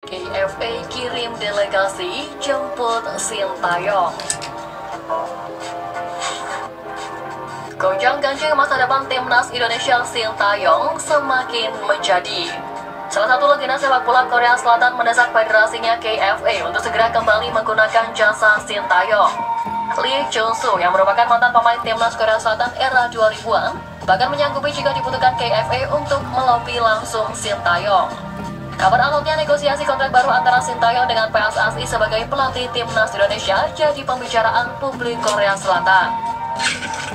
KFA kirim delegasi jemput Sintayong. Gonjang-ganjing masa depan timnas Indonesia Sintayong semakin menjadi. Salah satu legenda sepak bola Korea Selatan mendesak federasinya KFA untuk segera kembali menggunakan jasa Sintayong. Lee Jung-soo yang merupakan mantan pemain timnas Korea Selatan era 2000-an bahkan menyanggupi jika dibutuhkan KFA untuk melobi langsung Sintayong. Kabar alotnya negosiasi kontrak baru antara Sintayong dengan PSSI sebagai pelatih timnas Indonesia jadi pembicaraan publik Korea Selatan.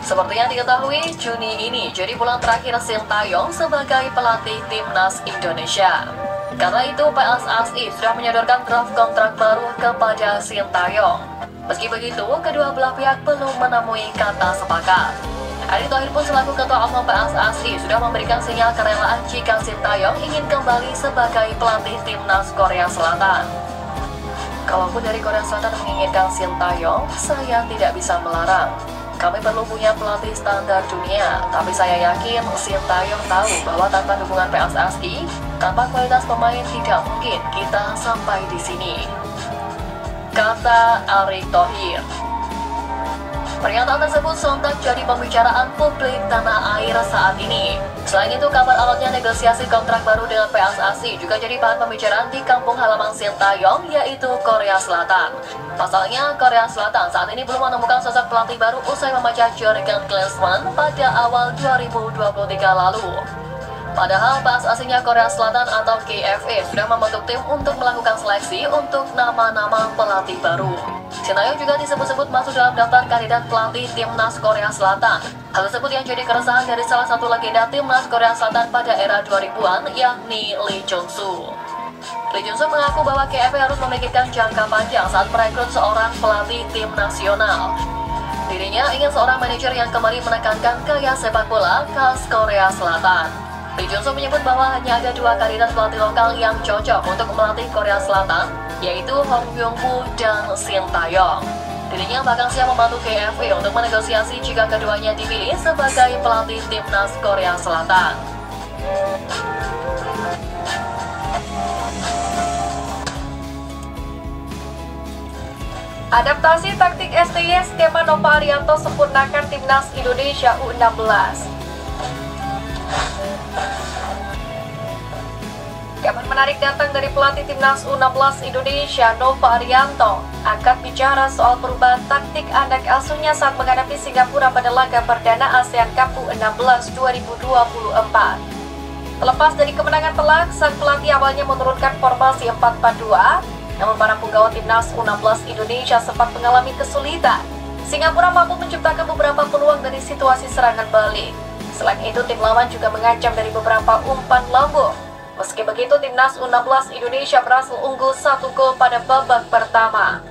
Seperti yang diketahui, Juni ini jadi bulan terakhir Sintayong sebagai pelatih timnas Indonesia. Karena itu, PSSI sudah menyodorkan draft kontrak baru kepada Sintayong. Meski begitu, kedua belah pihak belum menemui kata sepakat. Erick Thohir pun selaku ketua umum PSSI sudah memberikan sinyal kerelaan jika Sintayong ingin kembali sebagai pelatih timnas Korea Selatan. Kalaupun dari Korea Selatan menginginkan Sintayong, saya tidak bisa melarang. Kami perlu punya pelatih standar dunia, tapi saya yakin Sintayong tahu bahwa tanpa dukungan PSSI, tanpa kualitas pemain tidak mungkin kita sampai di sini. Kata Erick Thohir. Pernyataan tersebut sontak jadi pembicaraan publik tanah air saat ini. Selain itu, kabar alotnya negosiasi kontrak baru dengan PSSI juga jadi bahan pembicaraan di kampung halaman Sintayong, yaitu Korea Selatan. Pasalnya, Korea Selatan saat ini belum menemukan sosok pelatih baru usai memecah Jurgen Klinsmann pada awal 2023 lalu. Padahal PSSI-nya Korea Selatan atau KFA sudah membentuk tim untuk melakukan seleksi untuk nama-nama pelatih baru. Sintayong juga disebut-sebut masuk dalam daftar kandidat pelatih timnas Korea Selatan. Hal tersebut yang jadi keresahan dari salah satu legenda timnas Korea Selatan pada era 2000-an, yakni Lee Jung-soo. Lee Jung-soo mengaku bahwa KFA harus memikirkan jangka panjang saat merekrut seorang pelatih tim nasional. Dirinya ingin seorang manajer yang kembali menekankan gaya sepak bola khas Korea Selatan. Lee Jung-soo menyebut bahwa hanya ada dua kandidat pelatih lokal yang cocok untuk melatih Korea Selatan, yaitu Hong Byung-woo dan Sintayong. Dirinya bahkan siap membantu KFA untuk menegosiasi jika keduanya dipilih sebagai pelatih timnas Korea Selatan. Adaptasi taktik STY skema Nova Arianto sempurnakan timnas Indonesia U16. Kabar menarik datang dari pelatih timnas U16 Indonesia, Nova Arianto, angkat bicara soal perubahan taktik anak asuhnya saat menghadapi Singapura pada laga perdana ASEAN Cup U16 2024. Terlepas dari kemenangan telak, sang pelatih awalnya menurunkan formasi 4-4-2, namun para punggawa timnas U16 Indonesia sempat mengalami kesulitan. Singapura mampu menciptakan beberapa peluang dari situasi serangan balik. Selain itu, tim lawan juga mengancam dari beberapa umpan lambung. Meski begitu, timnas U16 Indonesia berhasil unggul 1 gol pada babak pertama.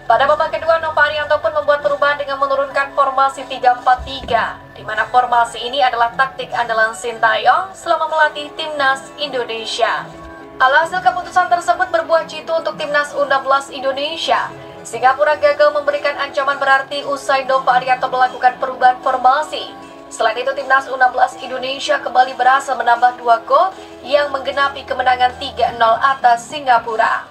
Pada babak kedua, Nova Arianto pun membuat perubahan dengan menurunkan formasi 3-4-3, di mana formasi ini adalah taktik andalan Sintayong selama melatih timnas Indonesia. Alhasil keputusan tersebut berbuah jitu untuk timnas U16 Indonesia. Singapura gagal memberikan ancaman berarti usai Nova Arianto melakukan perubahan formasi. Selain itu, timnas U16 Indonesia kembali berhasil menambah 2 gol yang menggenapi kemenangan 3-0 atas Singapura.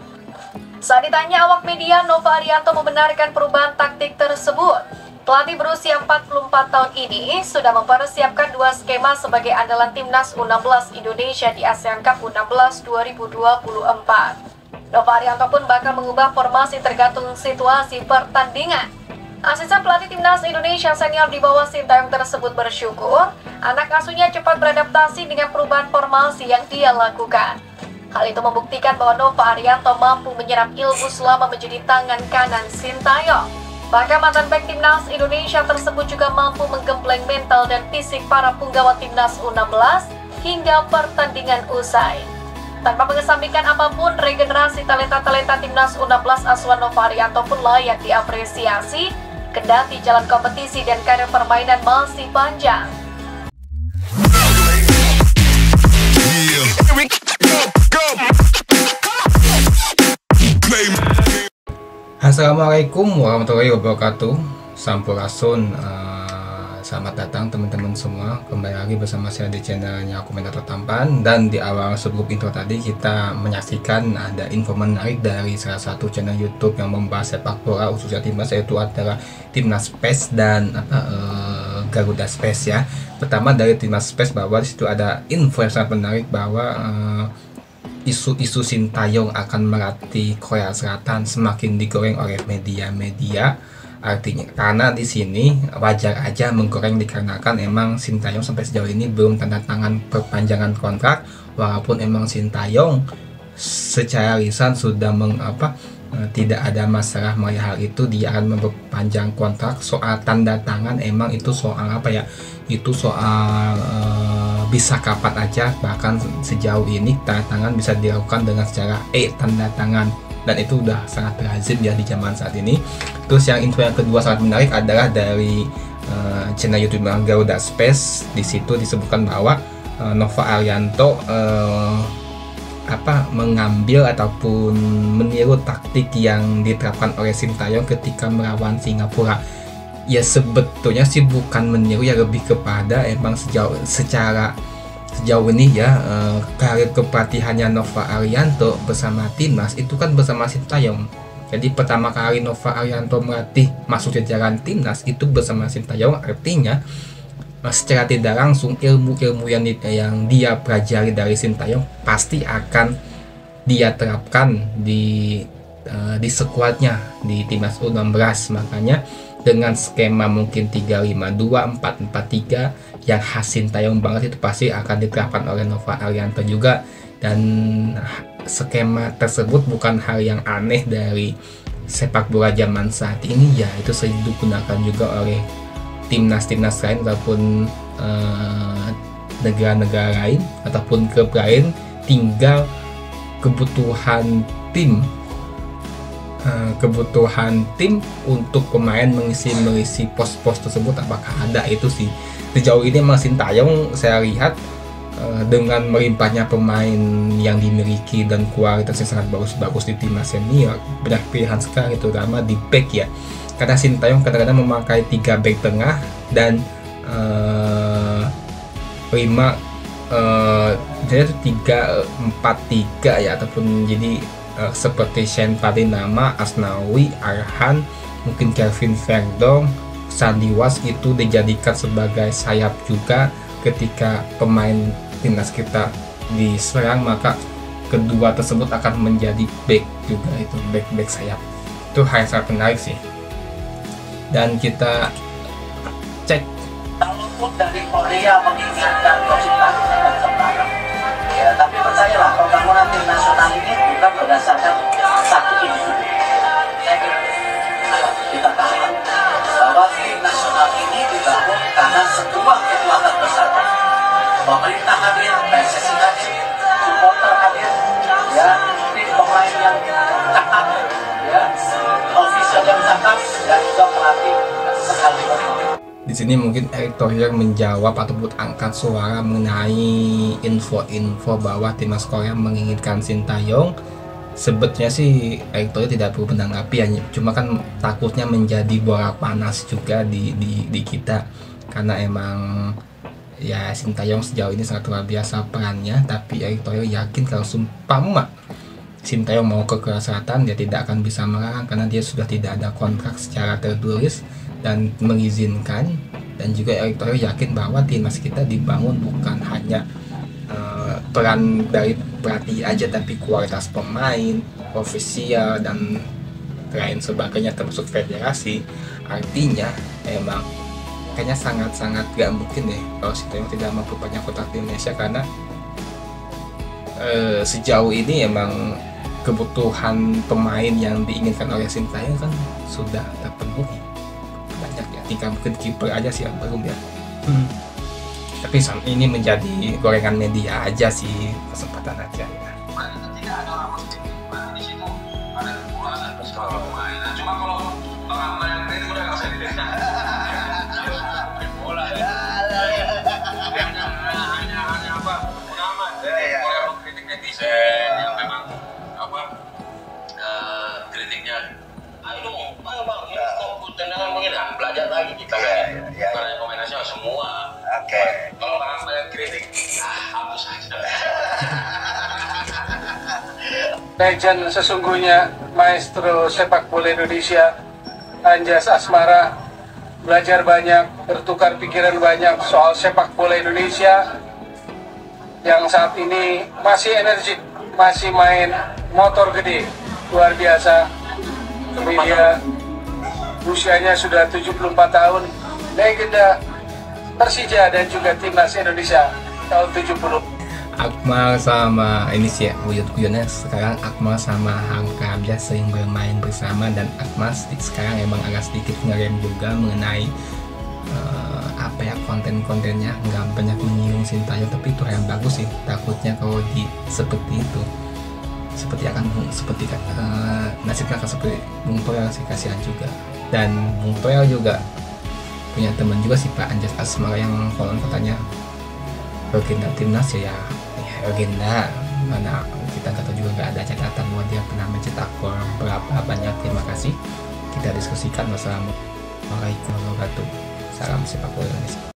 Saat ditanya awak media, Nova Arianto membenarkan perubahan taktik tersebut. Pelatih berusia 44 tahun ini sudah mempersiapkan 2 skema sebagai andalan timnas U16 Indonesia di ASEAN Cup U16 2024. Nova Arianto pun bakal mengubah formasi tergantung situasi pertandingan. Asisten pelatih timnas Indonesia senior di bawah Sintayong tersebut bersyukur anak asuhnya cepat beradaptasi dengan perubahan formasi yang dia lakukan. Hal itu membuktikan bahwa Nova Arianto mampu menyerap ilmu selama menjadi tangan kanan Sintayong. Bahkan mantan bek timnas Indonesia tersebut juga mampu menggembleng mental dan fisik para punggawa timnas U16 hingga pertandingan usai. Tanpa mengesampingkan apapun, regenerasi talenta-talenta timnas U16 asuhan Nova Arianto pun layak diapresiasi. Kendati jalan kompetisi dan karir permainan masih panjang. Assalamualaikum warahmatullahi wabarakatuh. Sampurasun selamat datang teman-teman semua, kembali lagi bersama saya di channelnya Komentator Tampan. Dan di awal sebelum intro tadi kita menyaksikan ada info menarik dari salah satu channel YouTube yang membahas sepak bola khususnya timnas, yaitu adalah Timnas Space dan Garuda Space ya. Pertama dari Timnas Space, bahwa di situ ada info yang sangat menarik bahwa isu-isu Sintayong akan melatih Korea Selatan semakin digoreng oleh media-media. Artinya karena di sini wajar aja menggoreng dikarenakan emang Sintayong sampai sejauh ini belum tanda tangan perpanjangan kontrak, walaupun emang Sintayong secara lisan sudah tidak ada masalah mengenai hal itu, dia akan memperpanjang kontrak. Soal tanda tangan emang itu soal itu soal bisa kapan aja, bahkan sejauh ini tanda tangan bisa dilakukan dengan secara tanda tangan, dan itu udah sangat lazim ya di zaman saat ini. Terus yang info yang kedua sangat menarik adalah dari channel YouTube Garuda Space. Di situ disebutkan bahwa Nova Arianto mengambil ataupun meniru taktik yang diterapkan oleh Sintayong ketika melawan Singapura. Ya sebetulnya sih bukan meniru, ya lebih kepada emang sejauh ini ya karir kepelatihannya Nova Arianto bersama timnas itu kan bersama Sintayong. Jadi pertama kali Nova Arianto melatih masuk jajaran timnas itu bersama Sintayong, artinya secara tidak langsung ilmu-ilmu yang dia pelajari dari Sintayong pasti akan dia terapkan di skuadnya di timnas U16. Makanya dengan skema mungkin 3-5-2, 4-4-3 yang khas Sintayong banget itu pasti akan diterapkan oleh Nova Arianto juga. Dan skema tersebut bukan hal yang aneh dari sepak bola zaman saat ini ya, itu sering digunakan juga oleh timnas-timnas lain ataupun negara-negara lain ataupun klub lain. Tinggal kebutuhan tim untuk pemain mengisi pos-pos tersebut apakah ada. Itu sih sejauh ini emang Sintayong saya lihat dengan melimpahnya pemain yang dimiliki dan kualitasnya sangat bagus-bagus di timnas senior, banyak pilihan sekali terutama di back ya, karena Sintayong kadang-kadang memakai 3 back tengah dan 3-4-3 ya, ataupun jadi seperti Shane Parinama, Asnawi, Arhan, mungkin Kelvin Verdong, Sandiwas itu dijadikan sebagai sayap juga. Ketika pemain timnas kita diserang, maka kedua tersebut akan menjadi back juga, itu back sayap. Itu hal yang sangat menarik sih. Dan kita cek, walaupun dari Korea menginginkan konsultasi dengan sebarang ya, tapi percayalah pembangunan tim nasional ini bukan berdasarkan satu individu. Saya kira kita tahu bahwa tim nasional ini dibangun karena sebuah kekuatan besar. Pemerintah hadir, PSSI hadir, supporter hadir, ya, tim pemain yang cakap, ya, official yang cakap, dan juga pelatih sekali. Di sini mungkin Erick Thohir menjawab ataupun angkat suara mengenai info-info bahwa timnas Korea menginginkan Sintayong. Sebetulnya sih Erick Thohir tidak perlu menanggapi ya, cuma kan takutnya menjadi bola panas juga di kita, karena emang ya Sintayong sejauh ini sangat luar biasa perannya. Tapi Erick Thohir yakin kalau sumpama Sintayong mau ke Korea Selatan, dia tidak akan bisa melarang karena dia sudah tidak ada kontrak secara tertulis dan mengizinkan. Dan juga Erick Thohir yakin bahwa timnas kita dibangun bukan hanya peran dari pelatih aja, tapi kualitas pemain, ofisial dan lain sebagainya termasuk federasi. Artinya emang kayaknya sangat-sangat gak mungkin deh kalau Sintayong tidak mampu panjang kontrak di Indonesia, karena sejauh ini emang kebutuhan pemain yang diinginkan oleh Sintayong kan sudah terpenuhi banyak ya, tinggal mungkin kiper aja sih yang belum ya. Tapi ini menjadi gorengan media aja sih, kesempatan aja ya. Tidak ada orang di situ, ada kekurangan pemain. Cuma kalau orang yang ini udah nggak usah didengar. Bola ya. Hanya apa? Pengamat. Boleh mengkritik netizen yang memang kritiknya Ayo dong, bang, ini kok tendangan menghina, belajar lagi kita. Ya. Karena kombinasinya semua. Oke. Kalau orang banyak kritik, hapus aja. Legend sesungguhnya maestro sepak bola Indonesia, Anjas Asmara, belajar banyak, bertukar pikiran banyak soal sepak bola Indonesia yang saat ini masih energik, masih main motor gede, luar biasa. Dia usianya sudah 74 tahun, legenda Persija dan juga timnas Indonesia tahun 70. Akmal sama ini sih ya, wujud-wujudnya sekarang Akmal sama Hamka Hamzah sering bermain bersama, dan Akmal sekarang emang agak sedikit ngerem juga mengenai apa ya, konten-kontennya nggak banyak menyinggung Sintayong, tapi itu yang bagus sih. Takutnya kalau seperti itu seperti nasibnya akan seperti Bung Toel sih, kasihan juga. Dan Bung Toel juga punya teman juga sih, Pak Anjas Asmara, yang konon katanya legenda timnas ya legenda, mana kita nggak tahu juga, nggak ada catatan bahwa dia pernah mencetak gol berapa banyak. Terima kasih, kita diskusikan. Wassalamualaikum warahmatullahi wabarakatuh. Salam sepak bola Indonesia.